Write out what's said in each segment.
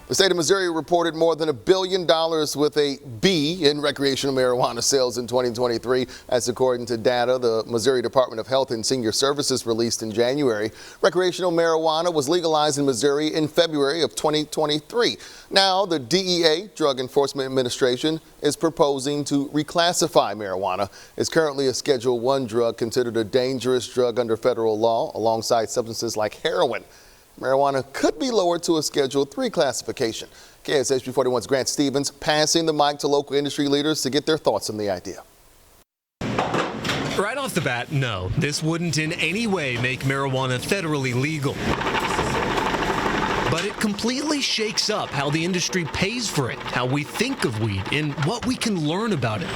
The state of Missouri reported more than $1 billion with a B in recreational marijuana sales in 2023. That's according to data the Missouri Department of Health and Senior Services released in January. Recreational marijuana was legalized in Missouri in February of 2023. Now, the DEA, Drug Enforcement Administration, is proposing to reclassify marijuana. It's currently a Schedule I drug considered a dangerous drug under federal law, alongside substances like heroin. Marijuana could be lowered to a Schedule III classification. KSHB 41's Grant Stevens passing the mic to local industry leaders to get their thoughts on the idea. Right off the bat, no, this wouldn't in any way make marijuana federally legal. But it completely shakes up how the industry pays for it, how we think of weed, and what we can learn about it.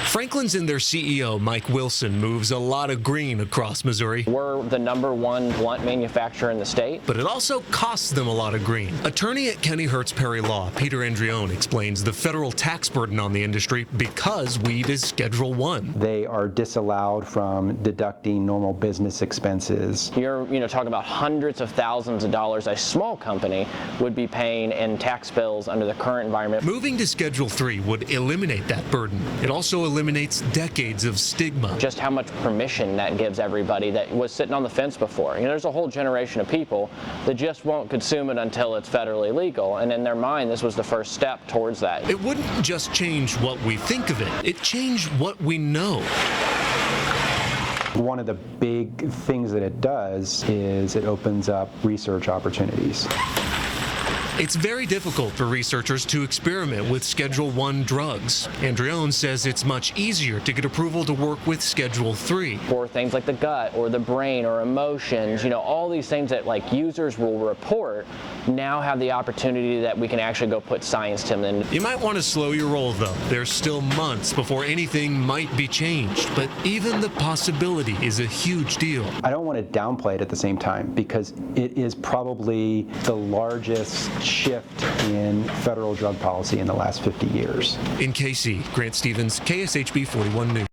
Franklin's and their CEO, Mike Wilson, moves a lot of green across Missouri. We're the #1 blunt manufacturer in the state. But it also costs them a lot of green. Attorney at Kenny Hertz Perry Law, Peter Andrione, explains the federal tax burden on the industry because weed is Schedule I. They are disallowed from deducting normal business expenses. You're talking about hundreds of thousands of dollars a small company would be paying in tax bills under the current environment. Moving to Schedule III would eliminate that burden. It also eliminates decades of stigma. Just how much permission that gives everybody that was sitting on the fence before. There's a whole generation of people that just won't consume it until it's federally legal, and in their mind this was the first step towards that. It wouldn't just change what we think of it, it changed what we know. One of the big things that it does is it opens up research opportunities. It's very difficult for researchers to experiment with Schedule I drugs. Andrione says it's much easier to get approval to work with Schedule III. For things like the gut or the brain or emotions, all these things that users will report now have the opportunity that we can actually go put science to them. You might want to slow your roll though. There's still months before anything might be changed, but even the possibility is a huge deal. I don't want to downplay it at the same time because it is probably the largest shift in federal drug policy in the last 50 years. In KC, Grant Stevens, KSHB 41 News.